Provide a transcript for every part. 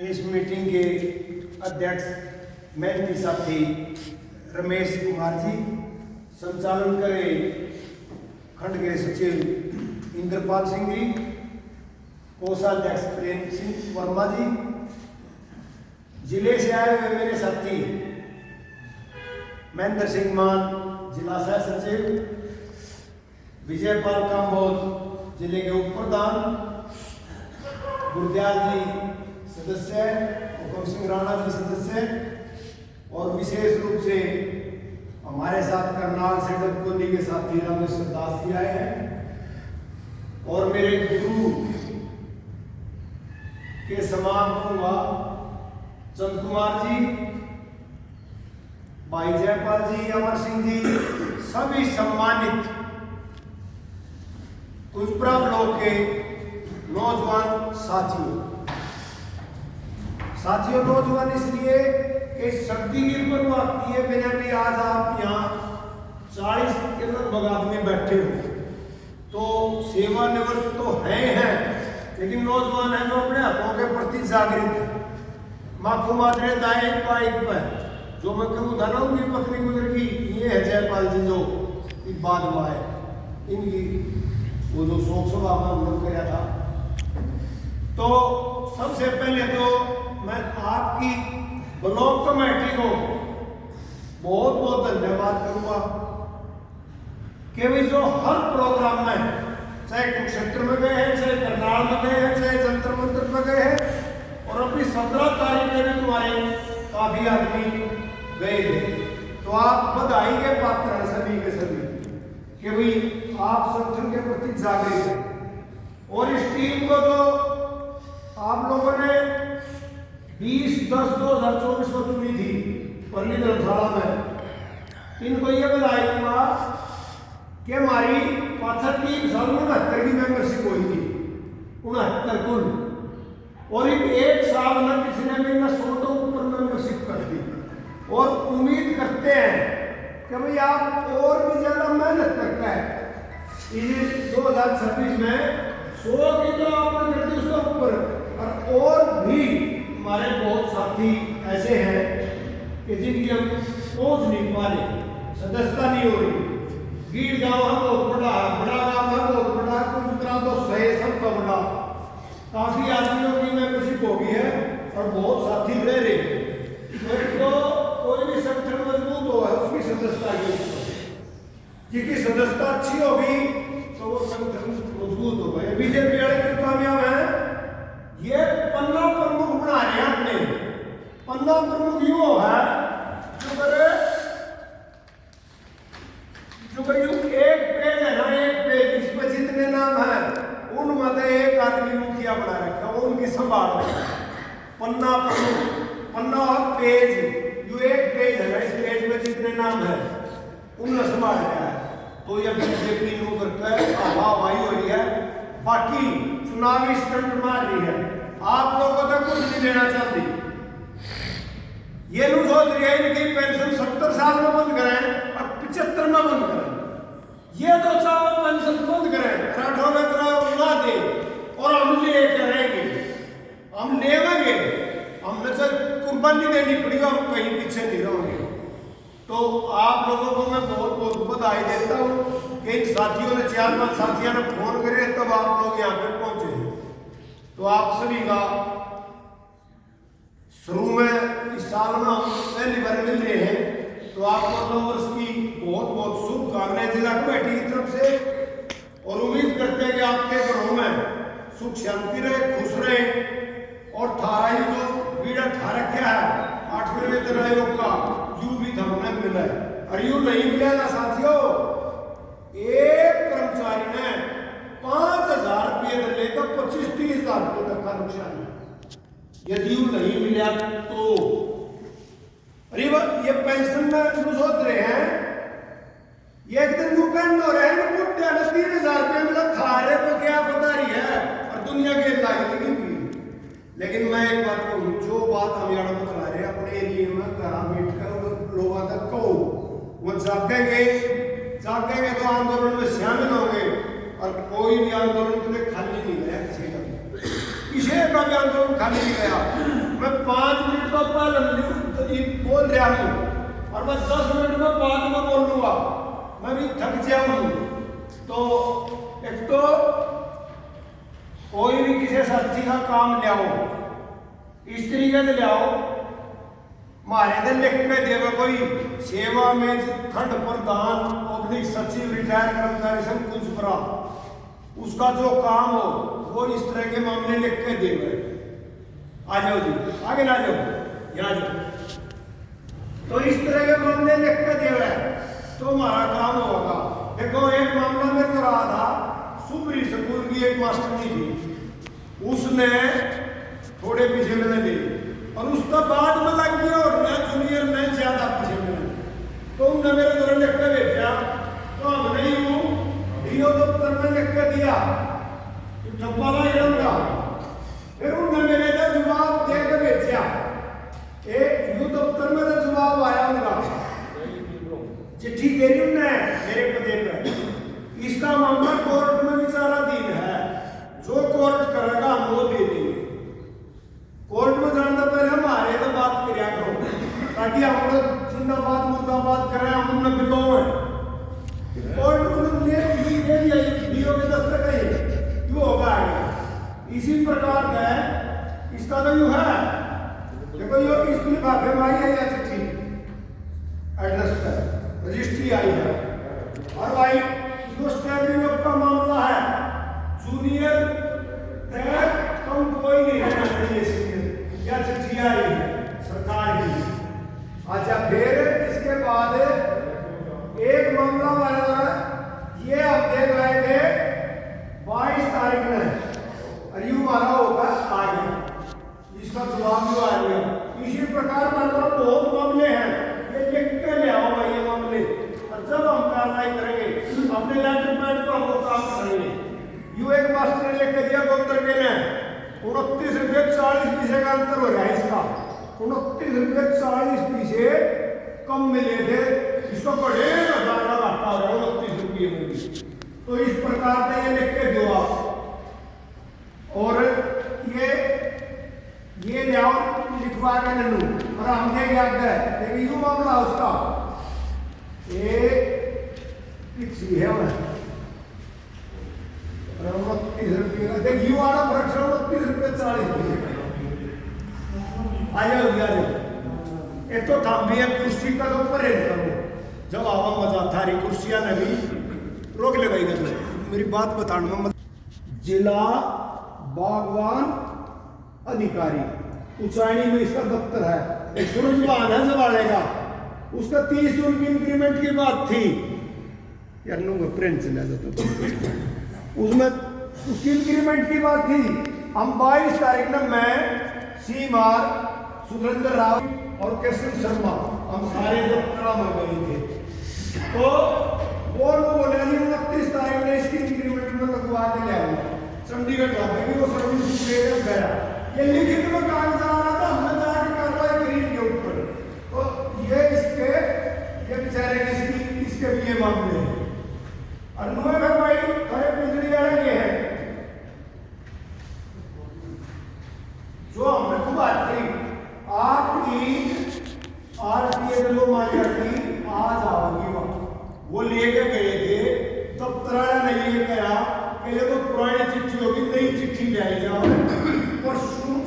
इस मीटिंग के अध्यक्ष मेहनती साथी रमेश कुमार जी, संचालन करे खंड के सचिव इंद्रपाल सिंह जी, कोषाध्यक्ष प्रेम सिंह वर्मा जी, जिले से आए हुए मेरे साथी महेंद्र सिंह मान जिला सह सचिव, विजयपाल काम्बोज जिले के उप प्रधान, गुरदयाल जी सदस्य, हुकम सिंह राणा जी सदस्य, और विशेष रूप से हमारे साथ करनाल से डबकोली के साथी रामेश्वर दास जी आए हैं, और मेरे गुरु के समान कहूँगा चंद कुमार जी, भाई जयपाल जी, अमर सिंह जी, सभी सम्मानित कुजपुरा ब्लॉक के नौजवान साथियों, नौजवान इसलिए कि सर्दी की शुरुआत किए बिना भी आज आप यहाँ 40 के लगभग आदमी बैठे हो, तो सेवानिवृत्त तो हैं, लेकिन नौजवान हैं जो अपने हकों के प्रति जागृत है। माखू मादरे दाए बाइक पर जो मैं कहूँ था ना, उनकी पत्नी गुजर की, ये है जयपाल जी जो बाद में आए, इनकी वो जो शोक सभा में हम लोग किया था। तो सबसे पहले तो मैं आपकी ब्लॉक कमेटी को बहुत बहुत धन्यवाद करूंगा कि भाई जो हर प्रोग्राम में, चाहे कुरुक्षेत्र में गए हैं, चाहे करनाल में गए हैं, चाहे जंतर मंतर में गए हैं, और अपनी 17 तारीख में भी तुम्हारे काफी आदमी गए थे, तो आप बधाई के पात्र हैं सभी के सभी कि भाई आप संगठन के प्रति जागृत हैं। और इस टीम को जो आप लोगों ने 20/10/2024 को चुनी थी परली धर्मशाला में, इनको ये बधाई दूंगा कि हमारी 65 साल में 69 की मेंबरशिप हुई थी, 69 कुल, और एक साल में किसी ने भी न 100 तो ऊपर मेंबरशिप कर दी, और उम्मीद करते हैं कि भाई आप और भी ज्यादा मेहनत करते हैं। इस 2026 में 100 की तो आपने कर दी, उसके ऊपर और भी हमारे बहुत साथी ऐसे हैं कि जिनकी हम पहुंच नहीं पा रहे, सदस्यता नहीं हो रही। गीर गांव है बहुत बड़ा, बड़ा गांव है बहुत बड़ा, कुछ तरह तो सही सबका बड़ा, काफी आदमियों की मेंबरशिप हो गई है और बहुत साथी रह रहे हैं। तो कोई भी संगठन मजबूत हो है उसकी सदस्यता की, जिसकी सदस्यता अच्छी होगी तो वो संगठन मजबूत होगा। बीजेपी वाले कितना कामयाब है, ये पन्ना प्रमुख बना रहे हैं अपने। पन्ना प्रमुख यूं है जो एक पेज है ना, एक पेज, इसमें जितने नाम है उनमें से एक आदमी मुखिया बना रखा है, वो उनकी संभाल है। पन्ना प्रमुख, पन्ना और पेज, जो एक पेज है ना, इस पेज में जितने नाम है उनने संभाल रखा है। तो यह बीजेपी नु करके हवाई हो रही है, बाकी चुनावी स्टंट मार रही है, आप लोगों तक कुछ नहीं लेना चाहती। ये लोग सोच रही है इनकी पेंशन 70 साल में बंद करें और 75 में बंद करें, ये तो चाहो पेंशन बंद करें, 60 में उड़ा दे और हम ले करेंगे, हम लेंगे, हमने से कुर्बानी देनी पड़ेगी, हम कहीं पीछे नहीं रहेंगे। तो आप लोगों को मैं बहुत बहुत बधाई देता हूँ कि इन साथियों ने 4-5 साथियों ने फोन करे तब आप लोग यहाँ पे पहुंचे। तो आप सभी का शुरू में इस साल में हम पहली बार मिल रहे हैं, तो आपको वर्ष की बहुत बहुत शुभकामनाएं जिला कमेटी की तरफ से, और उम्मीद करते हैं कि आपके घरों में सुख शांति रहे, खुश रहे, और थारा ही जो बीड़ा ठा रखा है 8वें वेतन आयोग का, यू भी धमने मिला है, और यू नहीं मिला ना साथियों। एक कर्मचारी ने 5,000 रुपये से लेकर 25-30 हजार रुपये तक का नुकसान है, यदि यू नहीं मिला तो। अरे ये पेंशन में सोच रहे हैं, ये एक दिन कहना हो रहे हैं 3,000 रुपये मिला, थारे को क्या बता रही है, और दुनिया के लागत की। लेकिन मैं एक बात कहूँ, जो बात हम यहाँ बता रहे हैं अपने एरिया में घर बैठ कर लोगों तक कहो, वो जागेंगे तो आंदोलन में शामिल होंगे, और कोई भी आंदोलन के लिए खाली नहीं गया, किसी का भी आंदोलन खाली नहीं गया। मैं 5 मिनट तो पहले बोल रहा हूँ और मैं 10 मिनट में बाद में बोल लूँगा, मैं भी थक जाऊँ। तो एक तो कोई भी किसी साथी का काम ले आओ, इस तरीके से ले आओ, मारे दे लिख के देवे कोई सेवा में खंड प्रधान पब्लिक सचिव रिटायर कर्मचारी संघ कुंजपुरा, उसका जो काम हो वो इस तरह के मामले लिख के देवे। आ जाओ जी, आगे ना जाओ, यहाँ जाओ। तो इस तरह के मामले लिख के देवे तो हमारा काम होगा। देखो एक मामला मेरे को रहा था, सुबरी स्कूल की एक मास्टरनी थी, उसने थोड़े पीछे मैंने दी और उसका बाद में लग गया और मैं जूनियर में ज्यादा पीछे मैंने, तो उन्होंने मेरे द्वारा लिख के भेजा, तो हमने यूं डीओ दफ्तर में लिख के दिया ठप्पा का। फिर उन्होंने मेरे का जवाब दे के भेजा, एक यू दफ्तर में तो जवाब आया उनका, चिट्ठी दे रही उन्होंने मेरे पते पे। इसका मामला कोर्ट में विचाराधीन है, जो कोर्ट करेगा हम वो दे देंगे। कोर्ट में जाने से पहले हमारे तो बात करिया करो, ताकि हम लोग जिंदाबाद मुर्दाबाद करें, हम उनमें बिलो है। कोर्ट में ये डीओ के दस्तखत है, क्यों होगा आगे। इसी प्रकार का इसका तो यूं है, देखो यो इस लिफाफे में आई है या चिट्ठी एड्रेस पर रजिस्ट्री आई है, और भाई जो स्टैंडिंग अप का मामला है, जूनियर कम कोई नहीं रहना चाहिए सीनियर, या चिट्ठी आई है सरकार की। अच्छा फिर इसके बाद एक मामला हमारे द्वारा ये आप देख रहे थे 22 तारीख में, और यू मारा होगा आगे, इसका जवाब भी आ गया। इसी प्रकार हमारे द्वारा बहुत मामले हैं, ये लिख के ले आओ भाई ये मामले, और जब हम कार्रवाई करेंगे अपने लेटर पैड पर हम वो काम करेंगे। यू एक मास्टर ने लिख के दिया गोत्र के ने 29 रुपये 40 पैसे का अंतर हो रहा है इसका, 29 रुपये 40 पैसे कम मिले थे, इसको बड़े ज्यादा घाटा हो रहा है 29 रुपये में भी। तो इस प्रकार से ये लिख के दो आप, और ये ले आओ लिखवा के ननू, और हमने क्या है लेकिन यू मामला उसका एक फिक्स है मैं 29 रुपये का, देख यू आना फर्क 29 रुपये 40 पैसे। आ जाओ एक तो थाम भी है कुर्सी का, तो परहेज करो जब आवा मजा थारी कुर्सियां नहीं रोक ले भाई। मेरी बात बताना, जिला बागवान अधिकारी उचानी में इसका दफ्तर है, एक सूरजवान है जवाड़े का, उसका 30 जून की इंक्रीमेंट की बात थी यार, नूंगा प्रिंट चला जाता उसमें उसकी इंक्रीमेंट की बात थी। हम 22 तारीख में मैं सीमार सुरेंद्र राव और कृष्ण शर्मा हम सारे दफ्तर में गए थे, तो वो बोले 29 तारीख में इसकी इंक्रीमेंट में लगवा के ले आऊंगा चंडीगढ़ जाते कि वो सर्विस लेकर गया, ये लिखित में कागज आ रहा था, हमने जाकर कार्रवाई करी के ऊपर। तो ये इसके ये बेचारे इसके भी ये मामले हैं। और नोएडा भाई खड़े बिजली वाले ये है जो हमने तो बात करी आपकी आरटीए लो माया की आज आओगी वहां, वो लेके गए थे दफ्तर ने ये कहा कि ये तो पुरानी चिट्ठी होगी, नई चिट्ठी ले आई जाओ, और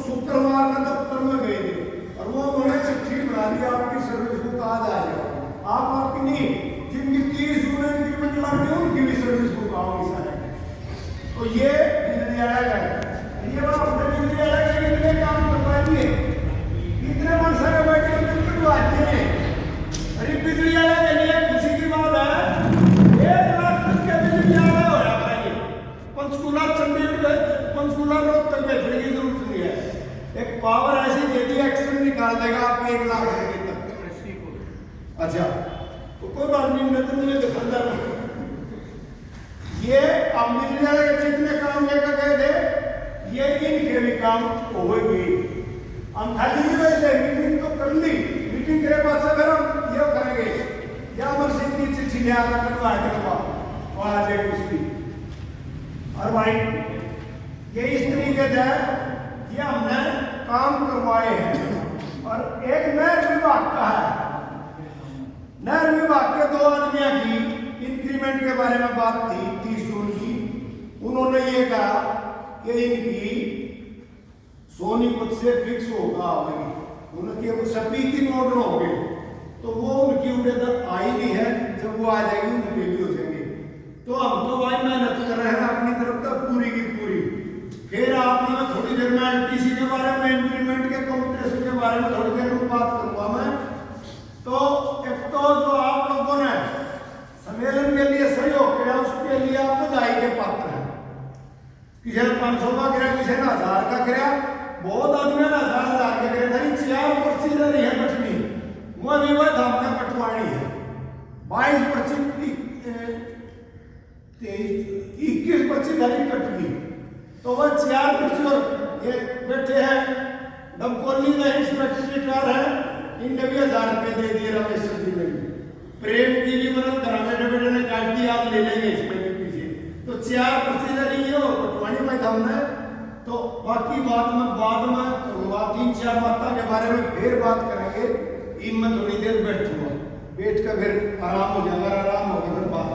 शुक्रवार में दफ्तर में गए थे और वो उन्होंने चिट्ठी बना दी आपकी सर्विस बुक आज आ जाए, आप आपकी नहीं जिनकी 30 जून इंक्रीमेंट लग गई उनकी भी सर्विस बुक आओगी सारे। तो ये बिजली आया है, ये बात अपने बिजली आया के कितने काम करवा दिए, इतने मन सारे बैठे करवा दिए। अरे बिजली आया के लिए खुशी की बात है, 1 लाख तक के बिजली आया हो रहा है, पंचकूला चंडीगढ़ पंचकूला रोड तक बैठने की जरूरत नहीं है, एक पावर ऐसी दे दी एक्शन निकाल देगा आपको 1 लाख रुपए तक। अच्छा तो कोई बात नहीं, मैं तो मुझे दुकानदार ये हम बिजली वाले जितने काम लेकर गए थे ये इनके भी काम होगी। हम खाली नहीं बैठे, मीटिंग तो कर ली, मीटिंग के बाद से फिर हम ये करेंगे या अमर सिंह की चिट्ठी ले आना करवा देगा और आ जाएगी उसकी। और भाई ये इस तरीके से ये हमने काम करवा करवाए हैं और एक नहर विभाग का है। नहर विभाग के 2 आदमियों की इंक्रीमेंट के बारे में बात थी 30 जून की। उन्होंने ये कहा कि इनकी सोनीपत से फिक्स होगा उनके वो सपीकी मॉडल हो गए, तो वो उनकी उम्मीद आई नहीं है। जब वो आ जाएगी उनके भी हो जाएंगे। तो हम तो भाई मेहनत कर रहे हैं अपनी तरफ तक पूरी की पूरी। फिर आपने मैं थोड़ी देर में एलटीसी के बारे में, इंक्रीमेंट के कॉम्पिटिशन के बारे में थोड़ी देर में बात करूंगा मैं। तो एक तो जो आप लोगों ने सम्मेलन के लिए सहयोग किया उसके लिए आप बधाई के पात्र हैं। किसी ने 500 का किया, किसी ने 1000 का किया, बहुत आदमी ने 1000 का किया था। 4 पर्ची रही है कटनी, वो भी वह धामने कटवानी है। 22 पर्ची 21 पर्ची धरी कटनी, तो वह 4 पर्ची और ये बैठे हैं डबकोली का इंस्पेक्टर है, इनने भी 1000 रुपये दे दिए रमेश जी ने। प्रेम की भी मतलब धर्मेंद्र बेटे ने काट दी, आप ले लेंगे इसमें भी पीछे। तो 4 पर्ची धरी है और कटवानी में धामने। तो बाकी बात में बाद में करूँगा, 3-4 बातों के बारे में फिर बात करेंगे। इन में थोड़ी देर बैठूंगा, बैठ कर फिर आराम हो जाएगा, आराम हो गया फिर बात